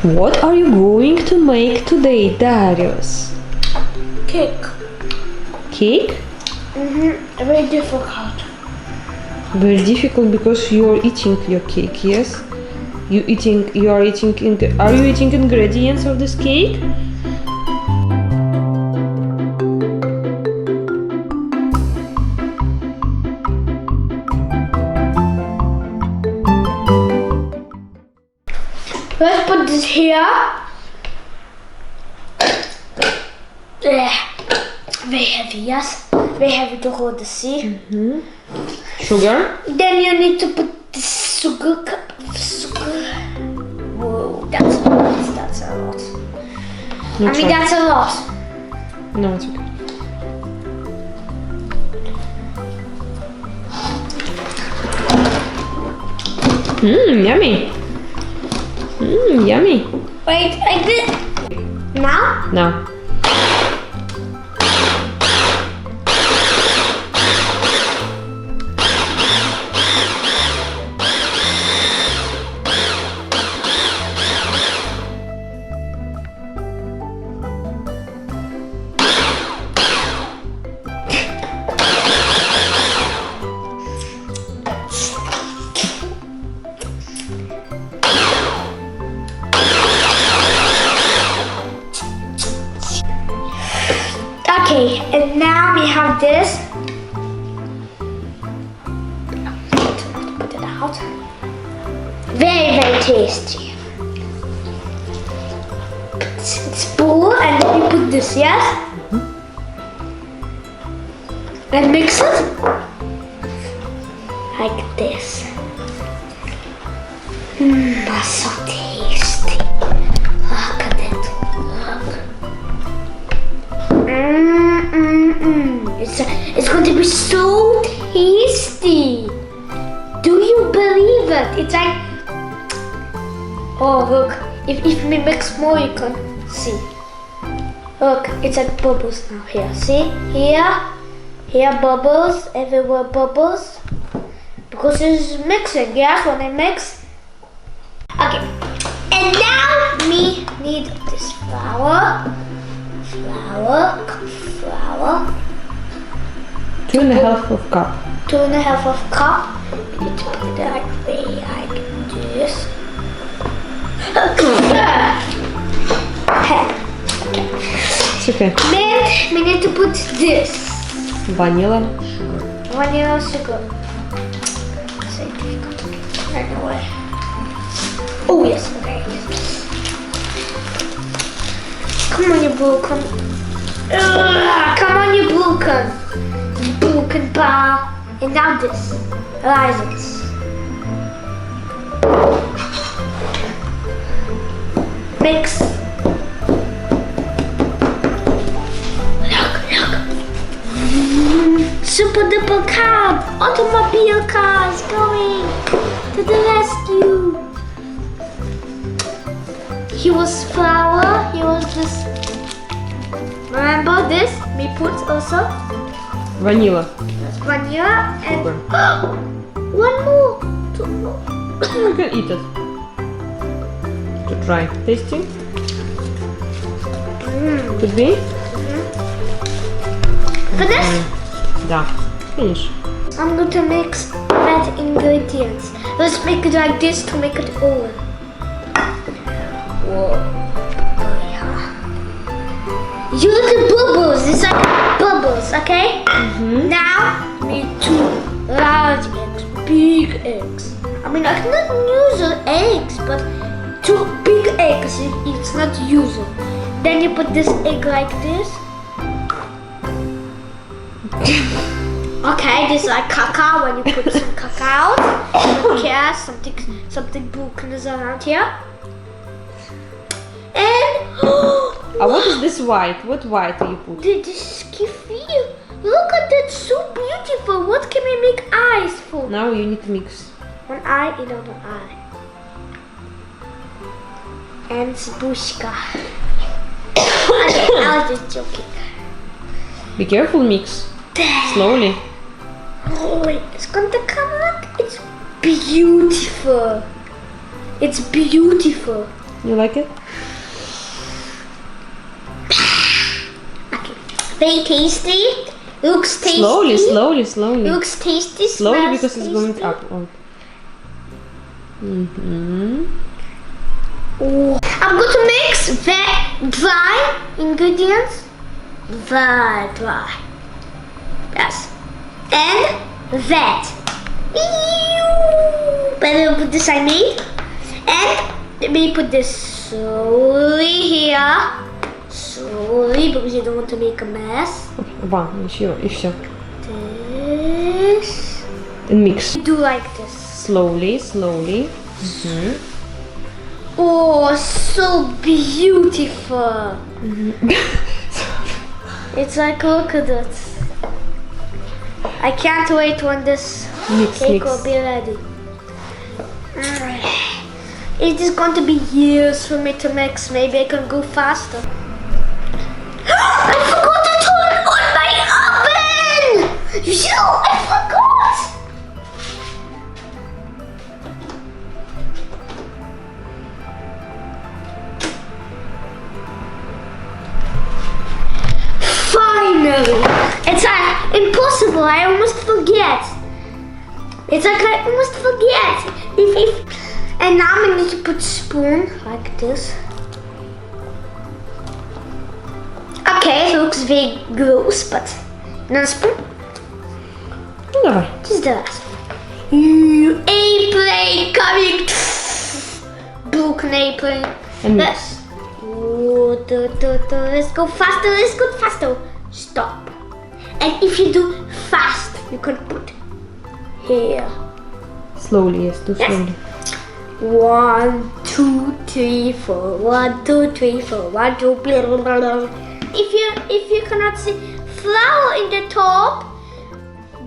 What are you going to make today, Darius? Cake. Cake? Very difficult. Very difficult because you're eating your cake, yes? Are you eating ingredients of this cake? Let's put this here. Very heavy, yes? Very heavy to hold the sea. Sugar? Then you need to put the sugar cup of sugar. Whoa, that's a lot. That's a lot. That's a lot. No, it's okay. Yummy. Yummy. Wait, I did. Now? Now. Okay, and now we have this. Put it out. Very, very tasty. It's full, and then you put this, yes? And mix it like this. That's so tasty. Look at it. Look. It's going to be so tasty. Do you believe it? It's like, oh look, if we mix more you can see. Look, it's like bubbles now here. See? Here bubbles, everywhere bubbles. Because it's mixing, yes, when I mix. Okay, and now we need this flour. Flour. 2.5 cup. 2.5 cup. You need to put it like this. It's okay. Then we need to put this. Vanilla. Vanilla sugar. Right away. Oh yes, okay. Come on, you broken. Come on, you broken. Broken bar. And now this. Raisins. Mix. Look. Super duper car. Automobile cars going to the rescue. He was flour. He was this. Remember this? We put also Vanilla. that's vanilla and Sugar. one more. Two more. You can eat it. To try. Tasting? Could be? Finish? Да. Finish. I'm going to mix red ingredients. Let's make it like this to make it all. Whoa. Oh yeah. You look at bubbles. It's like bubbles, okay? Now we need 2 large eggs, big eggs. I cannot use eggs, but 2 big eggs. It's not usual. Then you put this egg like this. Okay, this is like cacao when you put some cacao. Okay, something broken is around here. And What is this white? What white do you put? this is kefir. Look at that, so beautiful. What can we make eyes for? Now you need to mix. One eye, another eye. And Zbushka. Okay, I was just joking. Be careful, mix. Slowly. Oh, it's going to come out. It's beautiful. It's beautiful. You like it? Very tasty. Looks tasty. Slowly. Looks tasty. Slowly Smells because it's going tasty. up. Oh. Mm-hmm. Oh. I'm going to mix dry ingredients. Very dry. Yes. And wet. Better put this I made. And let me put this slowly here. Slowly, because you don't want to make a mess. One, и все. This. And mix. Do like this. Slowly. Mm-hmm. Oh, so beautiful. It's like, look at it. I can't wait when this cake will be ready. It is going to be years for me to mix. Maybe I can go faster. I forgot to turn on my oven! I forgot! Finally! It's impossible, I almost forget. It's like I almost forget. And now I need to put spoon like this. Okay, it looks very gross, but no spoon. Давай. Just the last. Airplane coming. Broken airplane. And Yes. Let's go faster. Let's go faster. Stop. And if you do fast, you can put here. Slowly, yes, too slowly. 1, 2, 3, 4. 1, 2, 3, 4. 1, 2, blah, blah, blah, blah. If you cannot see flour in the top,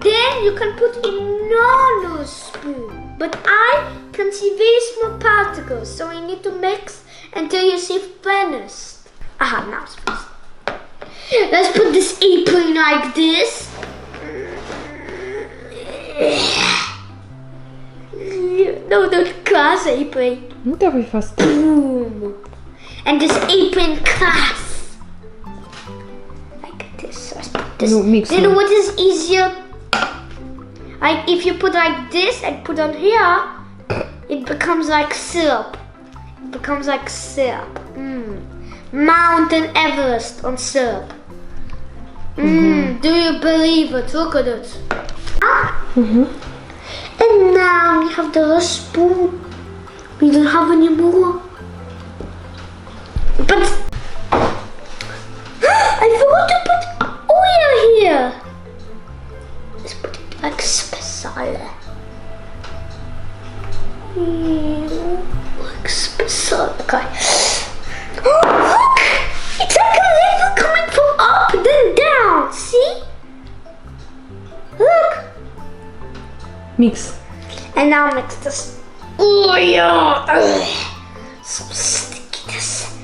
then you can put enormous spoon. But I can see very small particles, so I need to mix until you see finished. Aha, now it's finished. Let's put this apron like this. No, the glass apron. Ну давай fast. Boom. And this apron clasp. Like this. No, mix You know it. what is easier? Like if you put like this and put on here, it becomes like syrup. It becomes like syrup. Mountain Everest on syrup. Do you believe it? Look at it. And now we have the spoon. We don't have any more. But I forgot to put oil here. Let's put it like special. Like special. Okay. Look! It's like a level coming from up then down. See? Look. Mix. And now mix this. Oh yeah! So sticky this.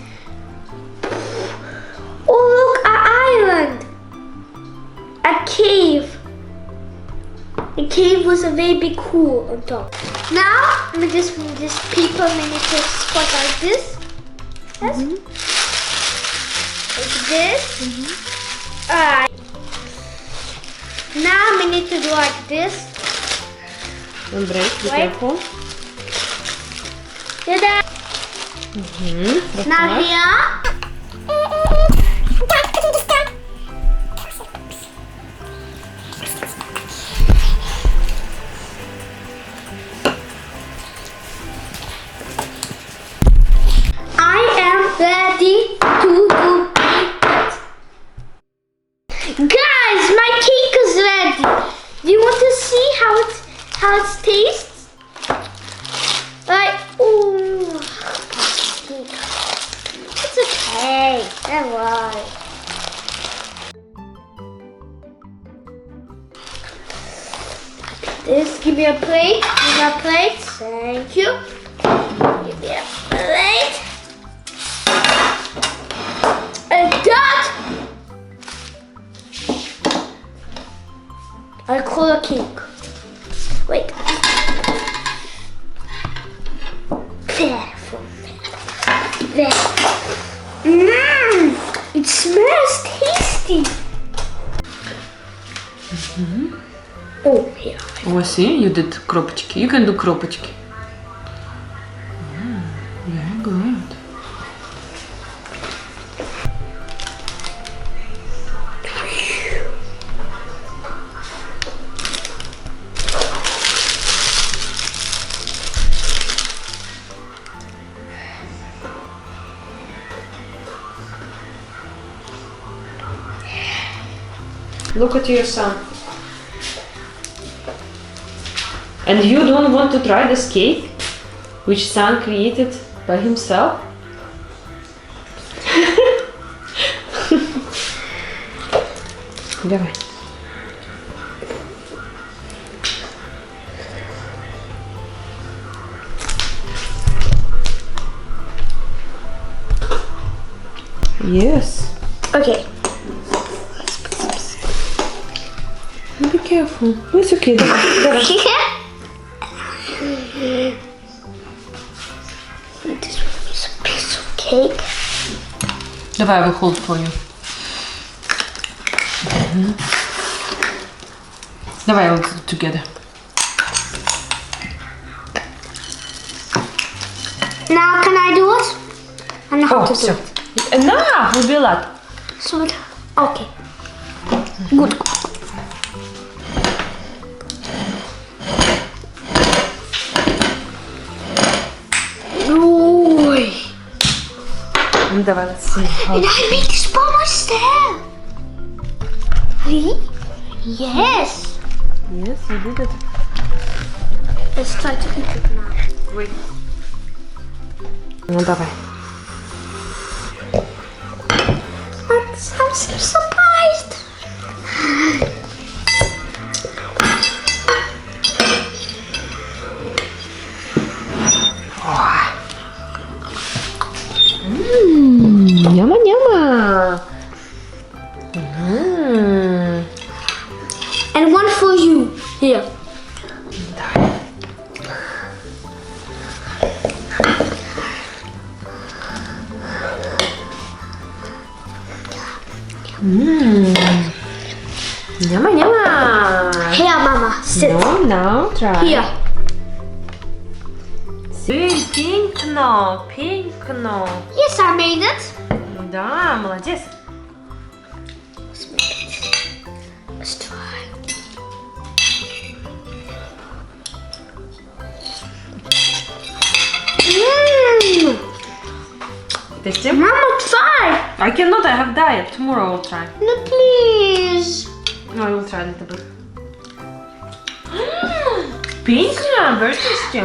Oh look, an island! A cave. The cave was a very big hole on top. Now, with this paper, we need to spot like this. Yes? Like this. Alright. Now we need to do like this. And break, be Wait. careful. Ta-da! Now here. I am ready to do it. Guys, my cake is ready. Do you want to see how it tastes? Like, ooh. It's okay. Don't worry. This, give me a plate. Give me a plate. Thank you. Give me a plate. And that I call a cake. Wait. Beautiful. There. Mmm, it smells tasty. Oh, here. Oh, see, you did kropочки. You can do kropочки. Very good. Look at your son. And you don't want to try this cake, which son created by himself? Давай. Yes. Okay. Be careful. It's okay. Давай. This is a piece of cake. Давай, I will hold for you. Давай, we'll do together. Now can I do it? I know how to do все. it. Enough will be a lot. So okay. Good. Ой. Давай, let's see. And I made this by myself. Really? Yes. Yes, you did it. Let's try to eat it now. Wait. Ну давай. I'm so surprised. Няма-няма. And one for you. Here. Няма-няма. Here, Mama. Sit. No, now try. Here. Пинкно, пинкно. Yes, I made it. Да, молодец. Let's make it. Let's try. Tasty? Mama, try. I cannot, I have diet. Tomorrow I will try. No, please. No, I will try a little bit. Pink, very tasty.